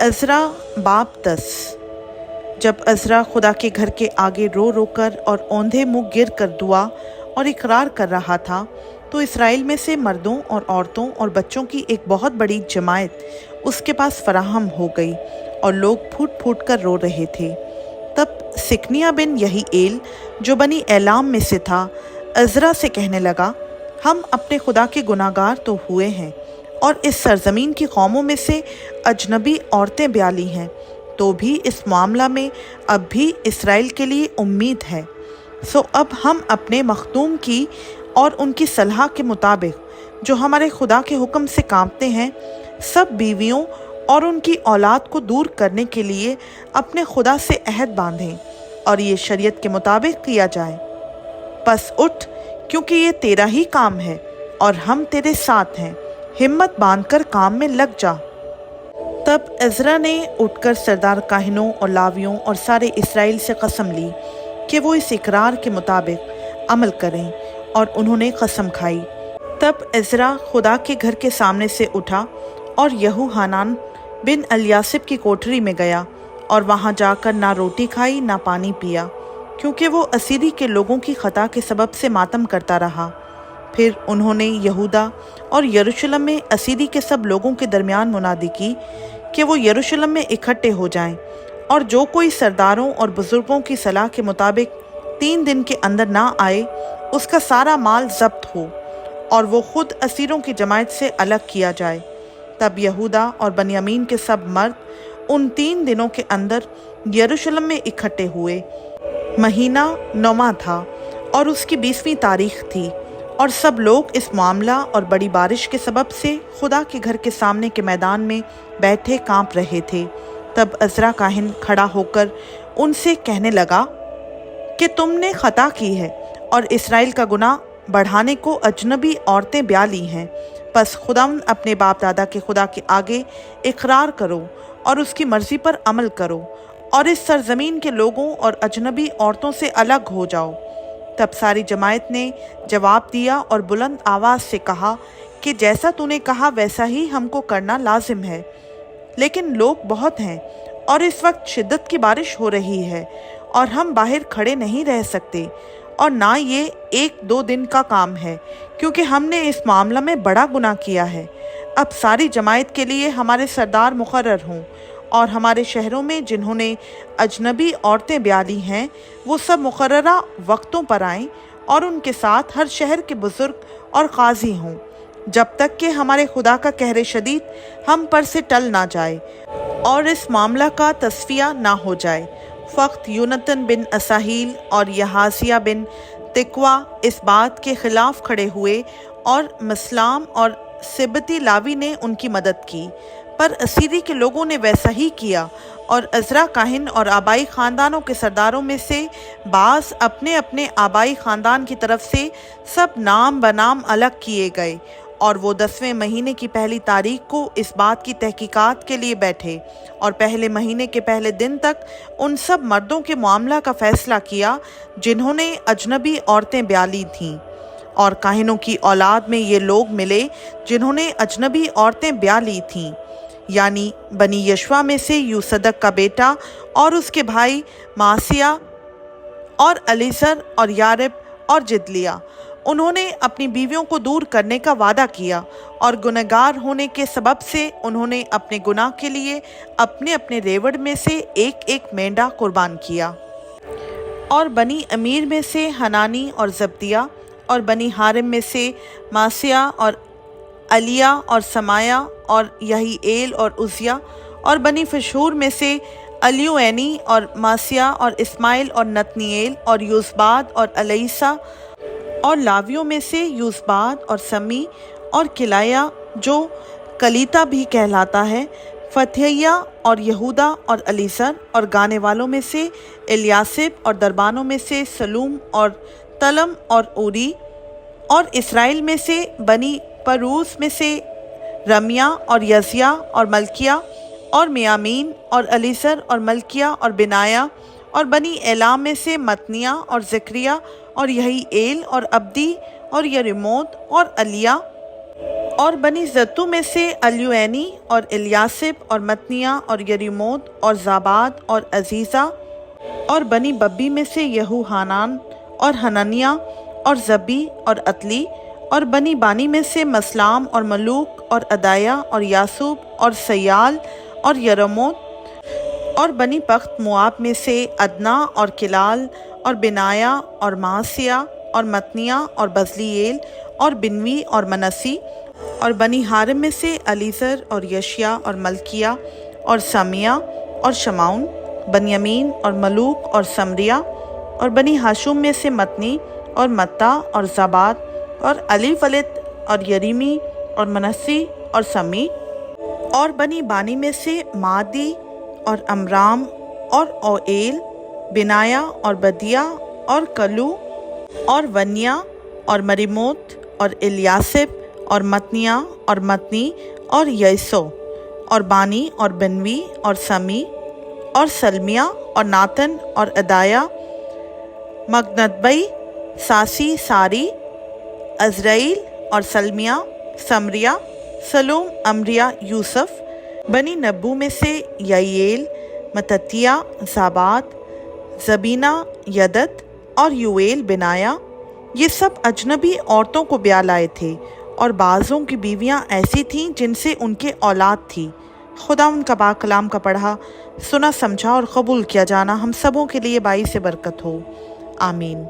अज़रा बाब 10। जब अज़रा खुदा के घर के आगे रो रो कर और औंधे मुँह गिर कर दुआ और इकरार कर रहा था, तो इसराइल में से मर्दों और औरतों और बच्चों की एक बहुत बड़ी जमायत उसके पास फराहम हो गई और लोग फूट फूट कर रो रहे थे। तब सिकनिया बिन यहीएल, जो बनी एलाम में से था, अज़रा से कहने लगा, हम अपने खुदा के गुनाहगार तो हुए हैं और इस सरजमीन की कौमों में से अजनबी औरतें ब्याली हैं, तो भी इस मामला में अब भी इसराइल के लिए उम्मीद है। सो अब हम अपने मखदूम की और उनकी सलाह के मुताबिक, जो हमारे खुदा के हुक्म से कांपते हैं, सब बीवियों और उनकी औलाद को दूर करने के लिए अपने खुदा से अहद बांधें और ये शरीयत के मुताबिक किया जाए। बस उठ, क्योंकि ये तेरा ही काम है और हम तेरे साथ हैं, हिम्मत बांधकर काम में लग जा। तब अज़रा ने उठकर सरदार काहिनों और लावियों और सारे इसराइल से कसम ली कि वो इस इकरार के मुताबिक अमल करें, और उन्होंने कसम खाई। तब अज़रा खुदा के घर के सामने से उठा और यहूहानान बिन एलयासिब की कोठरी में गया और वहाँ जाकर ना रोटी खाई ना पानी पिया, क्योंकि वो असीरी के लोगों की खता के सबब से मातम करता रहा। फिर उन्होंने यहूदा और यरूशलेम में असीरी के सब लोगों के दरमियान मुनादी की कि वो यरूशलेम में इकट्ठे हो जाएं, और जो कोई सरदारों और बुजुर्गों की सलाह के मुताबिक 3 दिन के अंदर ना आए, उसका सारा माल जब्त हो और वो खुद असीरों की जमायत से अलग किया जाए। तब यहूदा और बन्यामीन के सब मर्द उन 3 दिनों के अंदर यरूशलेम में इकट्ठे हुए। महीना 9वां था और उसकी 20वीं तारीख थी, और सब लोग इस मामला और बड़ी बारिश के सबब से खुदा के घर के सामने के मैदान में बैठे कांप रहे थे। तब अज़रा काहिन खड़ा होकर उनसे कहने लगा कि तुमने खता की है और इसराइल का गुनाह बढ़ाने को अजनबी औरतें ब्याली हैं। बस खुदावंद अपने बाप दादा के खुदा के आगे इकरार करो और उसकी मर्ज़ी पर अमल करो, और इस सरजमीन के लोगों और अजनबी औरतों से अलग हो जाओ। तब सारी जमायत ने जवाब दिया और बुलंद आवाज़ से कहा कि जैसा तूने कहा वैसा ही हमको करना लाजिम है, लेकिन लोग बहुत हैं और इस वक्त शिद्दत की बारिश हो रही है और हम बाहर खड़े नहीं रह सकते, और ना ये 1-2 दिन का काम है, क्योंकि हमने इस मामला में बड़ा गुनाह किया है। अब सारी जमायत के लिए हमारे सरदार मुकर्रर हों, और हमारे शहरों में जिन्होंने अजनबी औरतें ब्याली हैं, वो सब मुकर्ररा वक्तों पर आएं, और उनके साथ हर शहर के बुजुर्ग और काजी हों, जब तक कि हमारे खुदा का कहर शदीद हम पर से टल ना जाए और इस मामला का तस्फिया ना हो जाए। फ़क्त यूनतन बिन असाहील और यहासिया बिन तिकवा इस बात के ख़िलाफ़ खड़े हुए, और मसलाम और सिबती लावी ने उनकी मदद की, पर असीरी के लोगों ने वैसा ही किया, और अज़रा काहिन और आबाई ख़ानदानों के सरदारों में से बाज़ अपने अपने आबाई ख़ानदान की तरफ से सब नाम बनाम अलग किए गए, और वो 10वें महीने की पहली तारीख को इस बात की तहकीकात के लिए बैठे, और पहले महीने के पहले दिन तक उन सब मर्दों के मामला का फ़ैसला किया जिन्होंने अजनबी औरतें ब्याली थीं। और काहिनों की औलाद में ये लोग मिले जिन्होंने अजनबी औरतें ब्याली थीं, यानी बनी यशवा में से यूसदक का बेटा और उसके भाई मासिया और अलीसर और यारिब और जिदलिया। उन्होंने अपनी बीवियों को दूर करने का वादा किया, और गुनहगार होने के सबब से उन्होंने अपने गुनाह के लिए अपने अपने रेवड़ में से एक मेंढा कुर्बान किया। और बनी अमीर में से हनानी और जब्दिया, और बनी हारिम में से मासिया और अलिया और समाया और यहीएल और उजिया, और बनी फशूर में से अलियोएनी और मासिया और इस्माइल और नतनीएल और यूसबाद और अलैसा, और लावियों में से यूसबाद और समी और किलाया, जो कलीता भी कहलाता है, फतहिया और यहूदा और अलीसर, और गाने वालों में से एलियासिब, और दरबानों में से सलूम और तलम और उरी, और इसराइल में से बनी परूस में से रमिया और यजिया और मलकिया, और मियामीन और अलीसर और मलकिया और बिनाया, और बनी एलाम में से मतनिया और ज़करिया और यहीएल और अब्दी और यरीमोत और अलिया, اور بنی زتو میں سے الیوینی اور الیاسب اور متنیہ اور یریموت اور زاباد اور عزیزہ، اور بنی ببی میں سے یہو حانان اور حنانیہ اور زبی اور عتلی، اور بنی بانی میں سے مسلام اور ملوک اور ادایا اور یاسوب اور سیال اور یرموت، اور بنی پخت مواب میں سے ادنا اور کلال اور بنایا اور معاصیہ اور متنیہ اور بزلییل اور بنوی اور منسی، اور بنی حارم میں سے علیزر اور یشیا اور ملکیہ اور سمیہ اور شمعون، بنیامین اور ملوک اور سمریہ، اور بنی ہاشم میں سے متنی اور متا اور زباد اور علی فلت اور یریمی اور منسی اور سمی، اور بنی بانی میں سے مادی اور امرام اور اویل، بنایا اور بدیا اور کلو اور ونیا اور مریموت اور الیاسب اور متنیہ اور متنی اور یسو، اور بانی اور بنوی اور سمی اور سلمیہ اور ناتن اور ادایا، مگنتبئی، ساسی، ساری، عزرائیل اور سلمیہ، سمریہ، سلوم، امریہ، یوسف، بنی نبو میں سے یعیل، متتیہ، زاباد، زبینہ، یدت اور یویل، بنایا۔ یہ سب اجنبی عورتوں کو بیاہ لائے تھے، اور بعضوں کی بیویاں ایسی تھیں جن سے ان کے اولاد تھی۔ خدا ان کا پاک کلام کا پڑھا، سنا، سمجھا اور قبول کیا جانا ہم سبوں کے لیے باعث برکت ہو، آمین۔